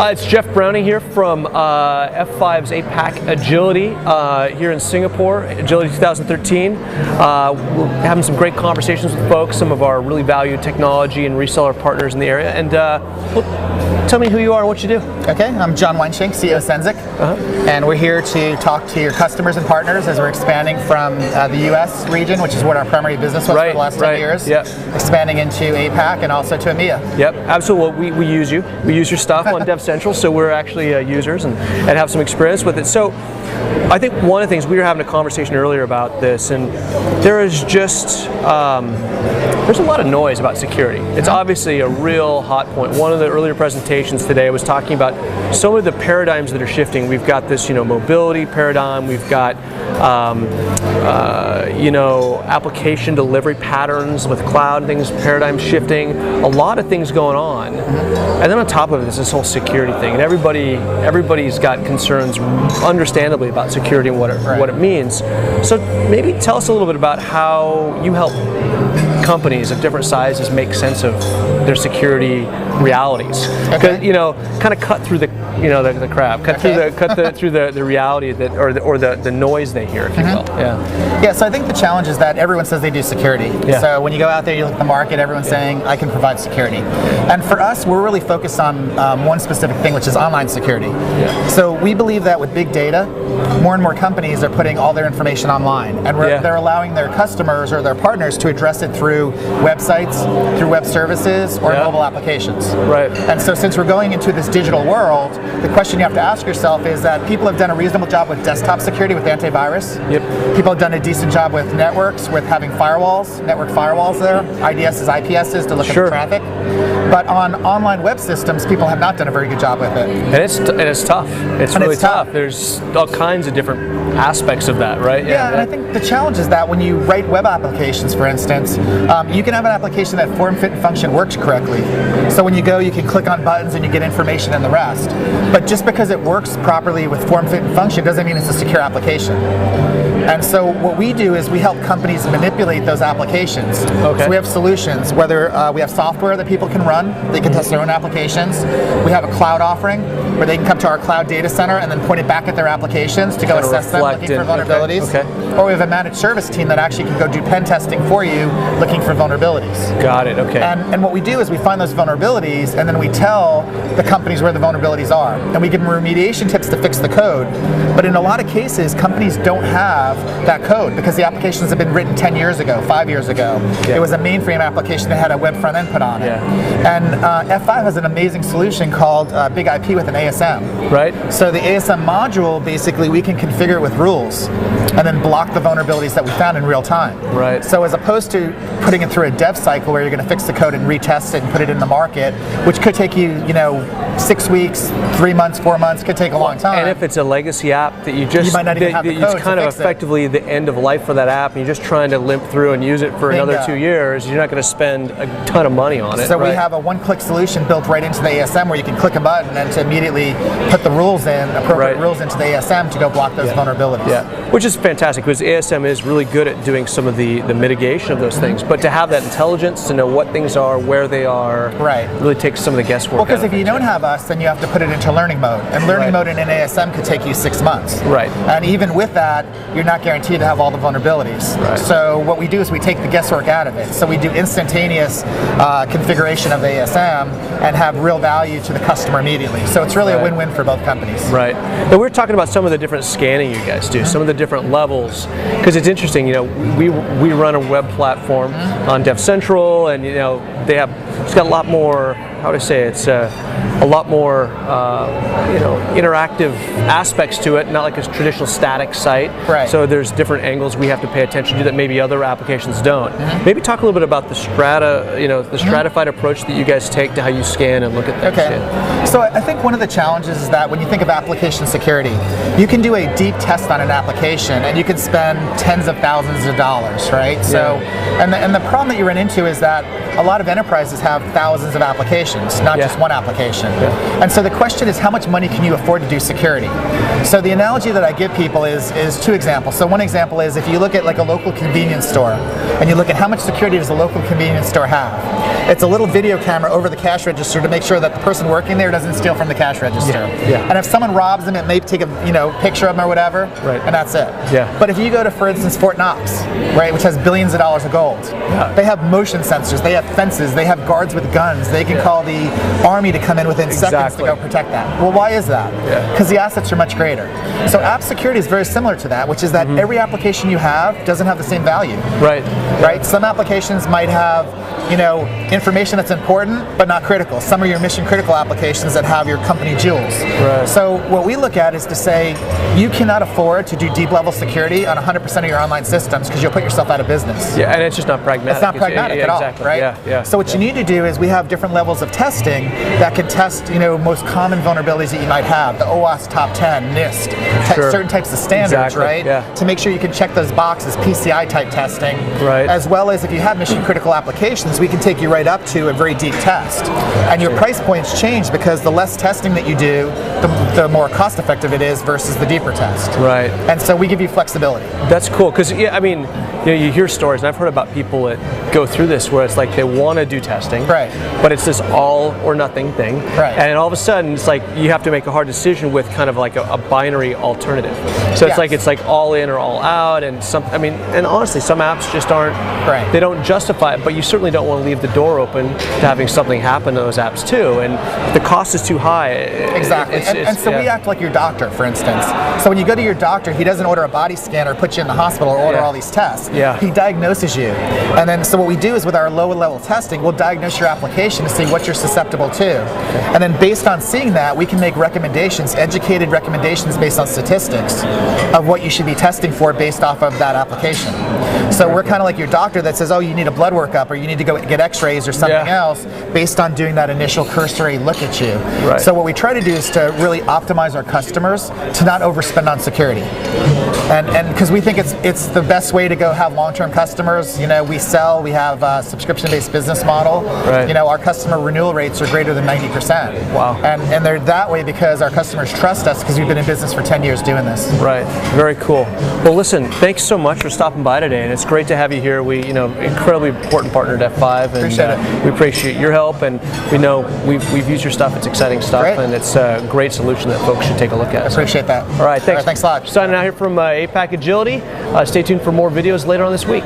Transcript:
It's Jeff Browning here from F5's APAC Agility here in Singapore, Agility 2013. We're having some great conversations with folks, some of our really valued technology and reseller partners in the area. And tell me who you are and what you do. Okay, I'm John Weinschenk, CEO of Cenzic, and we're here to talk to your customers and partners as we're expanding from the US region, which is what our primary business was for the last 10 years, expanding into APAC and also to EMEA. Yep, absolutely. We use you. We use your stuff on Dev Central, so we're actually users and have some experience with it. So I think one of the things, we were having a conversation earlier about this, and there is just, there's a lot of noise about security. It's obviously a real hot point. One of the earlier presentations today was talking about some of the paradigms that are shifting. We've got this, mobility paradigm. We've got, application delivery patterns with cloud things, paradigm shifting. A lot of things going on, and then on top of it is this whole security thing. And everybody's got concerns, understandably, about security and what it means. So maybe tell us a little bit about how you help companies of different sizes make sense of their security realities. Because kind of cut through the the crap, cut through the reality that or the noise they hear, if you will. Yeah. So I think the challenge is that everyone says they do security. So when you go out there, you look at the market, everyone's saying I can provide security. And for us, we're really focused on one specific thing, which is online security. So we believe that with big data, more and more companies are putting all their information online, and they're allowing their customers or their partners to address it through websites, through web services, or mobile applications. And so since we're going into this digital world, the question you have to ask yourself is that people have done a reasonable job with desktop security with antivirus. People have done a decent job with networks, with having firewalls, network firewalls there, IDSs, IPSs to look at the traffic. But on online web systems, people have not done a very good job with it. And it's tough. It's really tough. There's all kinds of different aspects of that, right? And I think the challenge is that when you write web applications, for instance, you can have an application that form, fit, and function works correctly. So when you go, you can click on buttons and you get information and the rest. But just because it works properly with form, fit, and function doesn't mean it's a secure application. And so what we do is we help companies manipulate those applications. So we have solutions, whether we have software that people can run, they can test their own applications. We have a cloud offering where they can come to our cloud data center and then point it back at their applications to go assess them, looking for vulnerabilities. Or we have a managed service team that actually can go do pen testing for you, looking for vulnerabilities. Got it, And what we do is we find those vulnerabilities and then we tell the companies where the vulnerabilities are. And we give them remediation tips to fix the code. But in a lot of cases, companies don't have that code because the applications have been written 10 years ago, 5 years ago. It was a mainframe application that had a web front end put on it. And F5 has an amazing solution called Big IP with an ASM. So the ASM module, basically, we can configure it with rules and then block the vulnerabilities that we found in real time. So as opposed to putting it through a dev cycle where you're going to fix the code and retest it and put it in the market, which could take you, 6 weeks, 3 months, 4 months, could take a long time. And if it's a legacy app that you might not even have the code, it's kind of effectively the end of life for that app, and you're just trying to limp through and use it for another 2 years, you're not going to spend a ton of money on it. So we have a one-click solution built right into the ASM where you can click a button and to immediately put the rules in, appropriate rules into the ASM to go block those vulnerabilities. Which is fantastic because ASM is really good at doing some of the mitigation of those things, but to have that intelligence to know what things are, where they are, really takes some of the guesswork. Well, because if you don't have us, then you have to put it into learning mode, and learning mode in an ASM could take you 6 months. And even with that, you're not guaranteed to have all the vulnerabilities. So what we do is we take the guesswork out of it. So we do instantaneous configuration of the ASM and have real value to the customer immediately. So it's really a win-win for both companies. But we're talking about some of the different scanning you guys do, some of the different levels, because it's interesting. We run a web platform on Dev Central, and it's got a lot more. How to say it's a lot more interactive aspects to it, not like a traditional static site. So there's different angles we have to pay attention to that maybe other applications don't. Maybe talk a little bit about the the stratified approach that you guys take to how you scan and look at things. So I think one of the challenges is that when you think of application security, you can do a deep test on an application and you can spend tens of thousands of dollars, So and the problem that you run into is that a lot of enterprises have thousands of applications, not just one application. And so the question is, how much money can you afford to do security? So the analogy that I give people is two examples. So one example is if you look at like a local convenience store and you look at how much security does a local convenience store have. It's a little video camera over the cash register to make sure that the person working there doesn't steal from the cash register. And if someone robs them, it may take a picture of them or whatever, and that's it. But if you go to, for instance, Fort Knox, right, which has billions of dollars of gold, they have motion sensors, they have fences, they have guards with guns, they can call the army to come in within seconds to go protect that. Well, why is that? Because the assets are much greater. So app security is very similar to that, which is that every application you have doesn't have the same value. Right? Some applications might have information that's important but not critical. Some are your mission critical applications that have your company jewels. So what we look at is to say you cannot afford to do deep level security on 100% of your online systems because you'll put yourself out of business. And it's just not pragmatic. It's not pragmatic at all, right? So what you need to do is we have different levels of testing that can test most common vulnerabilities that you might have. The OWASP top 10, NIST, certain types of standards, right? To make sure you can check those boxes, PCI type testing, as well as if you have mission critical applications, we can take you right up to a very deep test. And your price points change because the less testing that you do, the more cost effective it is versus the deeper test. And so we give you flexibility. That's cool, because you hear stories, and I've heard about people that go through this where it's like they want to do testing, but it's this all or nothing thing, and all of a sudden it's like you have to make a hard decision with kind of like a binary alternative. So it's like all in or all out, and and honestly, some apps just aren't. They don't justify it, but you certainly don't want to leave the door open to having something happen to those apps too. And if the cost is too high, and so we act like your doctor, for instance. So when you go to your doctor, he doesn't order a body scan or put you in the hospital or order all these tests. He diagnoses you. And then so what we do is with our lower level testing, we'll diagnose your application to see what you're susceptible to. And then based on seeing that, we can make recommendations, educated recommendations based on statistics of what you should be testing for based off of that application. So we're kind of like your doctor that says, oh, you need a blood workup or you need to go get x-rays or something else based on doing that initial cursory look at you. So what we try to do is to really optimize our customers to not overspend on security. And because we think it's the best way to go have long-term customers. We have a subscription-based business model. Our customer renewal rates are greater than 90%. And they're that way because our customers trust us because we've been in business for 10 years doing this. Very cool. Well, listen, thanks so much for stopping by today, and it's great to have you here. We, incredibly important partner to F5, and we appreciate your help. And we know we've used your stuff. It's exciting stuff, and it's a great solution that folks should take a look at. I appreciate that. All right, thanks. Thanks a lot. Signing out here from APAC Agility. Stay tuned for more videos later on this week.